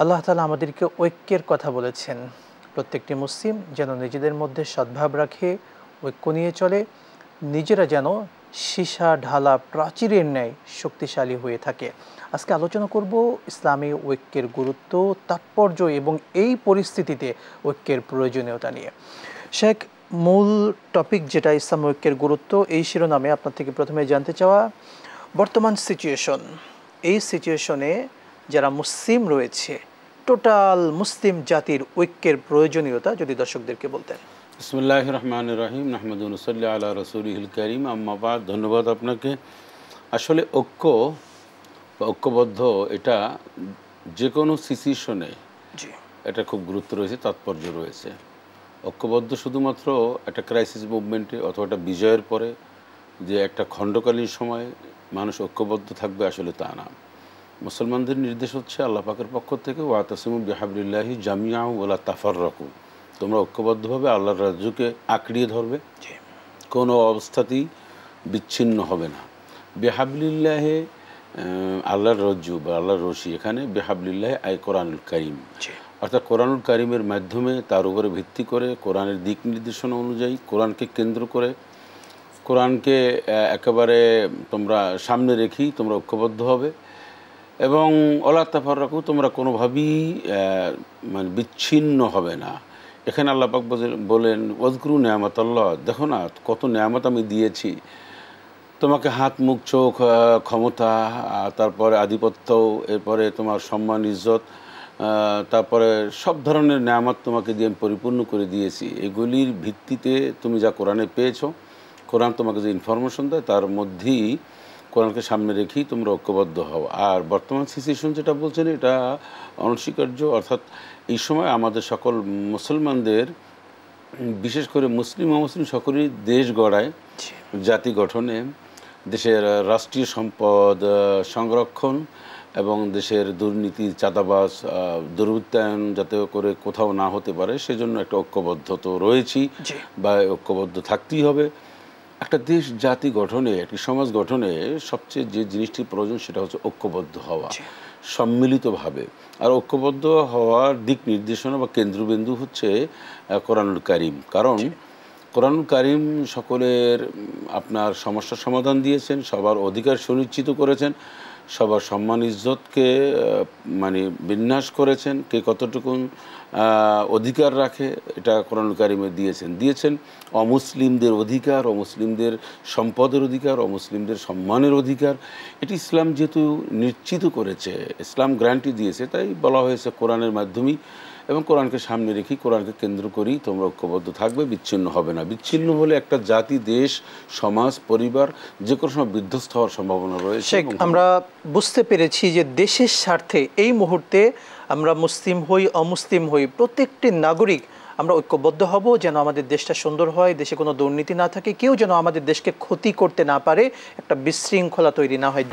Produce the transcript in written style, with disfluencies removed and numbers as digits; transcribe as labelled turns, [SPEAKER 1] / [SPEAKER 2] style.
[SPEAKER 1] আল্লাহ তাআলা আমাদেরকে ঐক্যের কথা বলেছেন। প্রত্যেকটি মুসলিম যেন নিজেদের মধ্যে সদ্ভাব রাখে, ঐক্য নিয়ে চলে, নিজেরা যেন সীসা ঢালা প্রাচীরের ন্যায় শক্তিশালী হয়ে থাকে। আজকে আলোচনা করব ইসলামী ঐক্যের গুরুত্ব, তাৎপর্য এবং এই পরিস্থিতিতে ঐক্যের প্রয়োজনীয়তা নিয়ে। শেখ, মূল টপিক যেটা ইসলাম ঐক্যের গুরুত্ব, এই শিরোনামে আপনার থেকে প্রথমে জানতে চাওয়া বর্তমান সিচুয়েশন, এই সিচুয়েশনে যারা মুসলিম রয়েছে, টোটাল মুসলিম জাতির ঐক্যের প্রয়োজনীয়তা যদি দর্শকদেরকে বলতেন।
[SPEAKER 2] বিসমিল্লাহির রহমানির রহিম, নাহমাদু ওয়া নুসাল্লি আলা রাসূলিহিল কারীম, আম্মা বাদ। ধন্যবাদ আপনাকে। আসলে ঐক্য বা ঐক্যবদ্ধ, এটা যে কোনো সিচুয়েশনে এটা খুব গুরুত্ব রয়েছে, তাৎপর্য রয়েছে। ঐক্যবদ্ধ শুধুমাত্র একটা ক্রাইসিস মুভমেন্টে অথবা একটা বিজয়ের পরে যে একটা খণ্ডকালীন সময় মানুষ ঐক্যবদ্ধ থাকবে, আসলে তা না। মুসলমানদের নির্দেশ হচ্ছে আল্লাহ পাকের পক্ষ থেকে, ওয়াতাসিমু বিহাবলিল্লাহি জামিআন ওয়ালা তাফাররাকু, তোমরা ঐক্যবদ্ধভাবে আল্লাহর রাজ্যকে আঁকড়িয়ে ধরবে, কোনো অবস্থাতেই বিচ্ছিন্ন হবে না। বিহাবলিল্লাহে আল্লাহর রজ্জু বা আল্লাহর রশি, এখানে বিহাবলিল্লাহে আই কোরআনুল কারীম, অর্থাৎ কোরআনুল কারীমের মাধ্যমে, তার উপরে ভিত্তি করে, কোরআনের দিক নির্দেশনা অনুযায়ী, কোরআনকে কেন্দ্র করে, কোরআনকে একেবারে তোমরা সামনে রেখেই তোমরা ঐক্যবদ্ধ হবে। এবং ওয়ালা তাফাররাকু, তোমরা কোনোভাবেই মানে বিচ্ছিন্ন হবে না। এখানে আল্লাহ পাক বলেন ওয়াজকুরু নিয়ামাতাল্লাহ, দেখো না কত নিয়ামত আমি দিয়েছি তোমাকে, হাত, মুখ, চোখ, ক্ষমতা, তারপরে আধিপত্য, এরপরে তোমার সম্মান, ইজ্জত, তারপরে সব ধরনের নিয়ামত তোমাকে দিয়ে আমি পরিপূর্ণ করে দিয়েছি। এগুলির ভিত্তিতে তুমি যা কোরআনে পেয়েছো, কোরআন তোমাকে যে ইনফরমেশন দেয় তার মধ্যেই কোরআনকে সামনে রেখেই তোমরা ঐক্যবদ্ধ হও। আর বর্তমান সিচুয়েশন যেটা বলছেন, এটা অনস্বীকার্য। অর্থাৎ এই সময় আমাদের সকল মুসলমানদের, বিশেষ করে মুসলিম অমুসলিম সকলেই দেশ গড়ায়, জাতি গঠনে, দেশের রাষ্ট্রীয় সম্পদ সংরক্ষণ এবং দেশের দুর্নীতি, চাঁদাবাজ, দুর্বৃত্তায়ন যাতে করে কোথাও না হতে পারে, সেজন্য একটা ঐক্যবদ্ধ তো রয়েছি বা ঐক্যবদ্ধ থাকতেই হবে। একটা দেশ জাতি গঠনে, একটি সমাজ গঠনে সবচেয়ে যে জিনিসটি প্রয়োজন সেটা হচ্ছে ঐক্যবদ্ধ হওয়া, সম্মিলিতভাবে। আর ঐক্যবদ্ধ হওয়ার দিক নির্দেশনা বা কেন্দ্রবিন্দু হচ্ছে কোরআনুল কারীম। কারণ কোরআনুল কারীম সকলের আপনার সমস্যার সমাধান দিয়েছেন, সবার অধিকার সুনিশ্চিত করেছেন, সবার সম্মান ইজ্জতকে মানে বিন্যাস করেছেন, কে কতটুকু অধিকার রাখে এটা কোরআনুল কারীমে দিয়েছেন। অমুসলিমদের অধিকার, অমুসলিমদের সম্পদের অধিকার, অমুসলিমদের সম্মানের অধিকার, এটি ইসলাম যেহেতু নিশ্চিত করেছে, ইসলাম গ্যারান্টি দিয়েছে, তাই বলা হয়েছে কোরআনের মাধ্যমেই এবং কোরআনকে সামনে রেখে, কোরআনকে কেন্দ্র করেই তোমরা ঐক্যবদ্ধ থাকবে, বিচ্ছিন্ন হবে না। বিচ্ছিন্ন হলে একটা জাতি, দেশ, সমাজ, পরিবার যে কোনো সময় বিধ্বস্ত হওয়ার সম্ভাবনা রয়েছে।
[SPEAKER 1] আমরা বুঝতে পেরেছি যে দেশের স্বার্থে এই মুহূর্তে আমরা মুসলিম হই, অমুসলিম হই, প্রত্যেকটি নাগরিক আমরা ঐক্যবদ্ধ হব, যেন আমাদের দেশটা সুন্দর হয়, দেশে কোনো দুর্নীতি না থাকে, কেউ যেন আমাদের দেশকে ক্ষতি করতে না পারে, একটা বিশৃঙ্খলা তৈরি না হয়।